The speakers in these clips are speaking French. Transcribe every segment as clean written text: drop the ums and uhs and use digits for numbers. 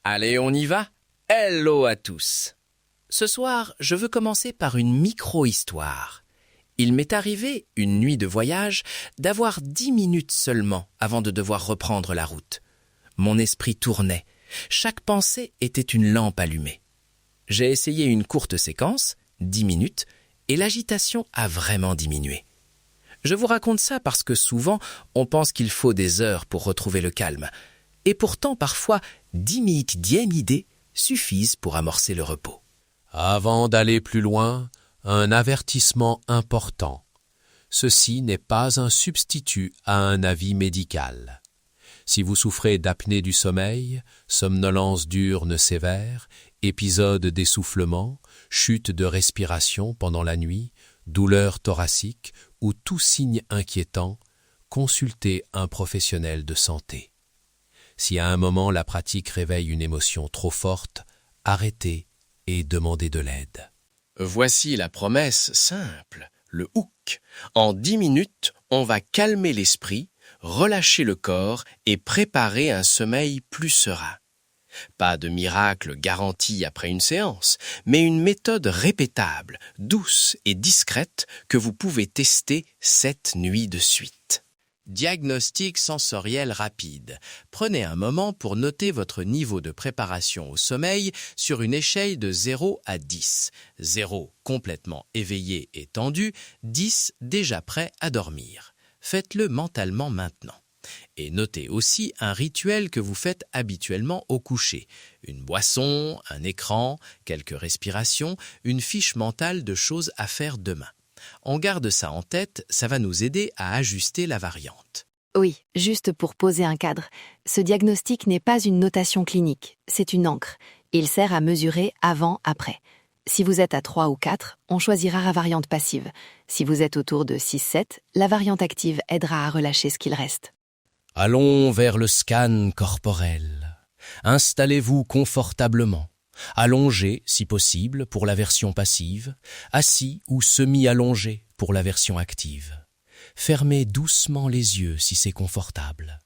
Allez, on y va? Hello à tous! Ce soir, je veux commencer par une micro-histoire. Il m'est arrivé, une nuit de voyage, d'avoir 10 minutes seulement avant de devoir reprendre la route. Mon esprit tournait. Chaque pensée était une lampe allumée. J'ai essayé une courte séquence, 10 minutes, et l'agitation a vraiment diminué. Je vous raconte ça parce que souvent, on pense qu'il faut des heures pour retrouver le calme. Et pourtant, parfois, 10 minutes d'idée suffisent pour amorcer le repos. Avant d'aller plus loin, un avertissement important. Ceci n'est pas un substitut à un avis médical. Si vous souffrez d'apnée du sommeil, somnolence diurne sévère, épisode d'essoufflement, chute de respiration pendant la nuit, douleur thoracique ou tout signe inquiétant, consultez un professionnel de santé. Si à un moment la pratique réveille une émotion trop forte, arrêtez et demandez de l'aide. Voici la promesse simple, le hook. En 10 minutes, on va calmer l'esprit, relâcher le corps et préparer un sommeil plus serein. Pas de miracle garanti après une séance, mais une méthode répétable, douce et discrète que vous pouvez tester 7 nuits de suite. Diagnostic sensoriel rapide. Prenez un moment pour noter votre niveau de préparation au sommeil sur une échelle de 0 à 10. 0 complètement éveillé et tendu, 10 déjà prêt à dormir. Faites-le mentalement maintenant. Et notez aussi un rituel que vous faites habituellement au coucher. Une boisson, un écran, quelques respirations, une fiche mentale de choses à faire demain. On garde ça en tête, ça va nous aider à ajuster la variante. Oui, juste pour poser un cadre. Ce diagnostic n'est pas une notation clinique, c'est une encre. Il sert à mesurer avant-après. Si vous êtes à 3 ou 4, on choisira la variante passive. Si vous êtes autour de 6-7, la variante active aidera à relâcher ce qu'il reste. Allons vers le scan corporel. Installez-vous confortablement. Allongé, si possible, pour la version passive, assis ou semi-allongé pour la version active. Fermez doucement les yeux si c'est confortable.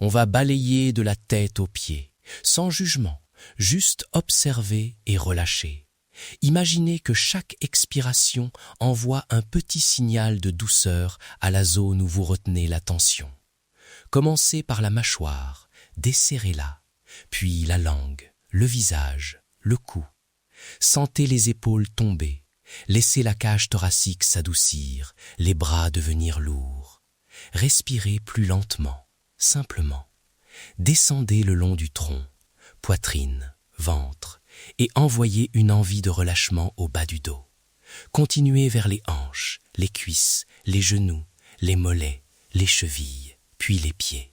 On va balayer de la tête aux pieds, sans jugement, juste observer et relâcher. Imaginez que chaque expiration envoie un petit signal de douceur à la zone où vous retenez la tension. Commencez par la mâchoire, desserrez-la, puis la langue, le visage, le cou. Sentez les épaules tomber, laissez la cage thoracique s'adoucir, les bras devenir lourds. Respirez plus lentement, simplement. Descendez le long du tronc, poitrine, ventre, et envoyez une envie de relâchement au bas du dos. Continuez vers les hanches, les cuisses, les genoux, les mollets, les chevilles, puis les pieds.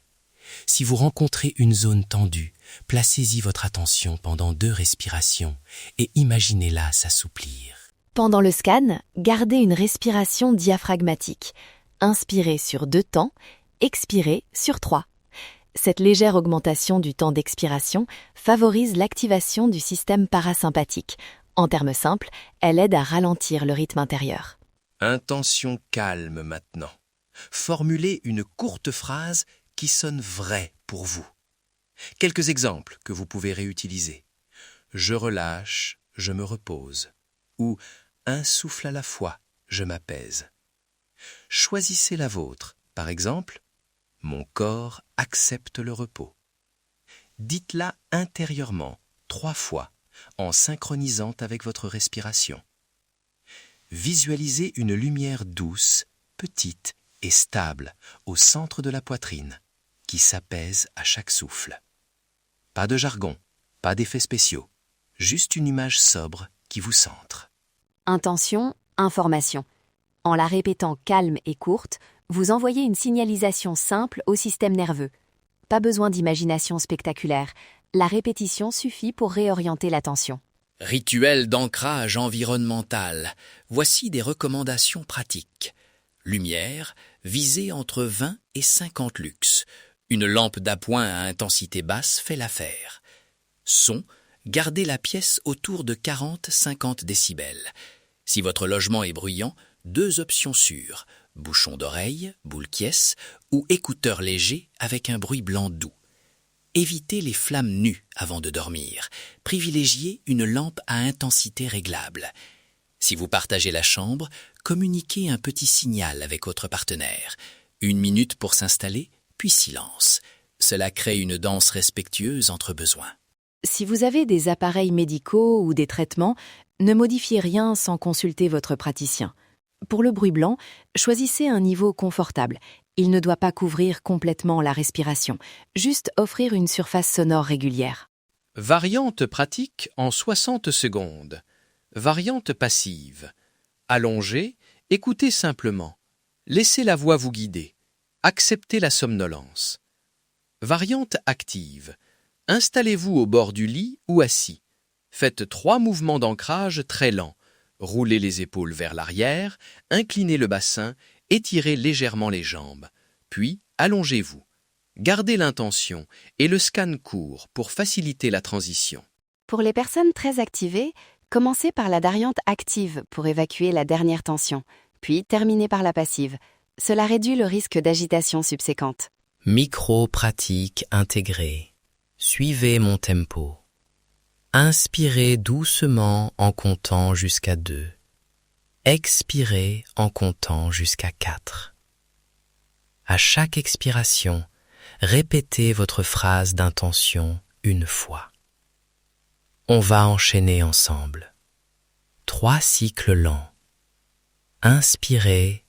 Si vous rencontrez une zone tendue, placez-y votre attention pendant 2 respirations et imaginez-la s'assouplir. Pendant le scan, gardez une respiration diaphragmatique. Inspirez sur 2 temps, expirez sur 3. Cette légère augmentation du temps d'expiration favorise l'activation du système parasympathique. En termes simples, elle aide à ralentir le rythme intérieur. Intention calme maintenant. Formulez une courte phrase qui sonne vrai pour vous. Quelques exemples que vous pouvez réutiliser. Je relâche, je me repose. Ou un souffle à la fois, je m'apaise. Choisissez la vôtre. Par exemple, mon corps accepte le repos. Dites-la intérieurement 3 fois, en synchronisant avec votre respiration. Visualisez une lumière douce, petite et stable au centre de la poitrine, qui s'apaise à chaque souffle. Pas de jargon, pas d'effets spéciaux, juste une image sobre qui vous centre. Intention, information. En la répétant calme et courte, vous envoyez une signalisation simple au système nerveux. Pas besoin d'imagination spectaculaire, la répétition suffit pour réorienter l'attention. Rituel d'ancrage environnemental. Voici des recommandations pratiques. Lumière, visez entre 20 et 50 lux. Une lampe d'appoint à intensité basse fait l'affaire. Son, gardez la pièce autour de 40-50 décibels. Si votre logement est bruyant, 2 options sûres. Bouchon d'oreille, boule quies ou écouteurs légers avec un bruit blanc doux. Évitez les flammes nues avant de dormir. Privilégiez une lampe à intensité réglable. Si vous partagez la chambre, communiquez un petit signal avec votre partenaire. 1 minute pour s'installer, puis silence. Cela crée une danse respectueuse entre besoins. Si vous avez des appareils médicaux ou des traitements, ne modifiez rien sans consulter votre praticien. Pour le bruit blanc, choisissez un niveau confortable. Il ne doit pas couvrir complètement la respiration, juste offrir une surface sonore régulière. Variante pratique en 60 secondes. Variante passive. Allongez, écoutez simplement. Laissez la voix vous guider. Acceptez la somnolence. Variante active. Installez-vous au bord du lit ou assis. Faites 3 mouvements d'ancrage très lents. Roulez les épaules vers l'arrière, inclinez le bassin, étirez légèrement les jambes. Puis, allongez-vous. Gardez l'intention et le scan court pour faciliter la transition. Pour les personnes très activées, commencez par la variante active pour évacuer la dernière tension, puis terminez par la passive. Cela réduit le risque d'agitation subséquente. Micro-pratique intégrée. Suivez mon tempo. Inspirez doucement en comptant jusqu'à 2. Expirez en comptant jusqu'à 4. À chaque expiration, répétez votre phrase d'intention 1 fois. On va enchaîner ensemble. 3 cycles lents. Inspirez,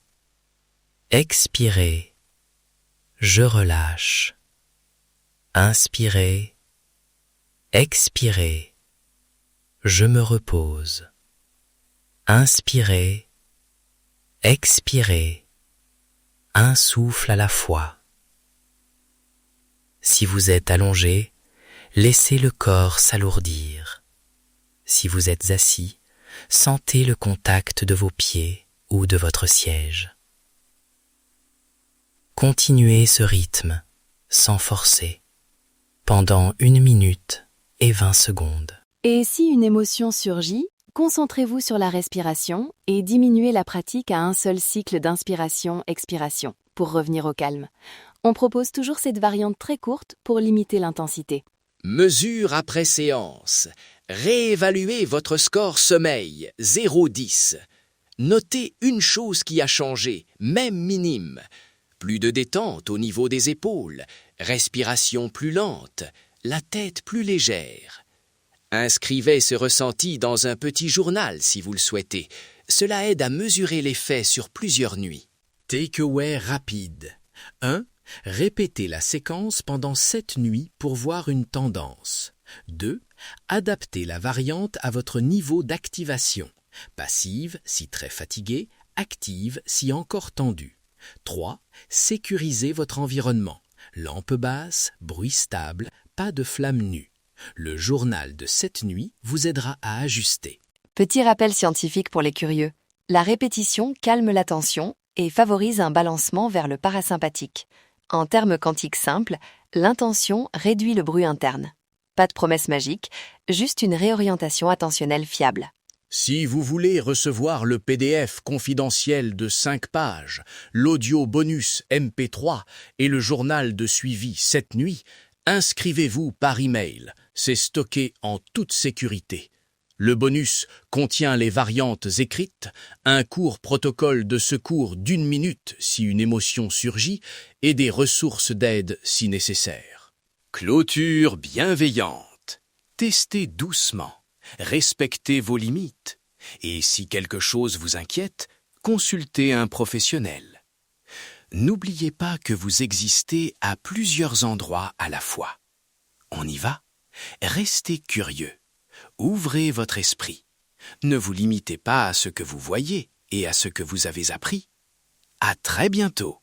expirez, je relâche. Inspirez, expirez, je me repose. Inspirez, expirez, un souffle à la fois. Si vous êtes allongé, laissez le corps s'alourdir. Si vous êtes assis, sentez le contact de vos pieds ou de votre siège. Continuez ce rythme, sans forcer, pendant 1 minute et 20 secondes. Et si une émotion surgit, concentrez-vous sur la respiration et diminuez la pratique à un seul cycle d'inspiration-expiration pour revenir au calme. On propose toujours cette variante très courte pour limiter l'intensité. Mesure après séance. Réévaluez votre score sommeil, 0-10. Notez une chose qui a changé, même minime. Plus de détente au niveau des épaules, respiration plus lente, la tête plus légère. Inscrivez ce ressenti dans un petit journal si vous le souhaitez. Cela aide à mesurer l'effet sur plusieurs nuits. Takeaway rapide. 1. Répétez la séquence pendant 7 nuits pour voir une tendance. 2. Adaptez la variante à votre niveau d'activation. Passive si très fatigué, active si encore tendue. 3. Sécurisez votre environnement. Lampe basse, bruit stable, pas de flamme nue. Le journal de 7 nuits vous aidera à ajuster. Petit rappel scientifique pour les curieux. La répétition calme la tension et favorise un balancement vers le parasympathique. En termes quantiques simples, l'intention réduit le bruit interne. Pas de promesse magique, juste une réorientation attentionnelle fiable. Si vous voulez recevoir le PDF confidentiel de 5 pages, l'audio bonus MP3 et le journal de suivi 7 nuits, inscrivez-vous par email. C'est stocké en toute sécurité. Le bonus contient les variantes écrites, un court protocole de secours d'1 minute si une émotion surgit et des ressources d'aide si nécessaire. Clôture bienveillante. Testez doucement. Respectez vos limites. Et si quelque chose vous inquiète, consultez un professionnel. N'oubliez pas que vous existez à plusieurs endroits à la fois. On y va? Restez curieux. Ouvrez votre esprit. Ne vous limitez pas à ce que vous voyez et à ce que vous avez appris. À très bientôt.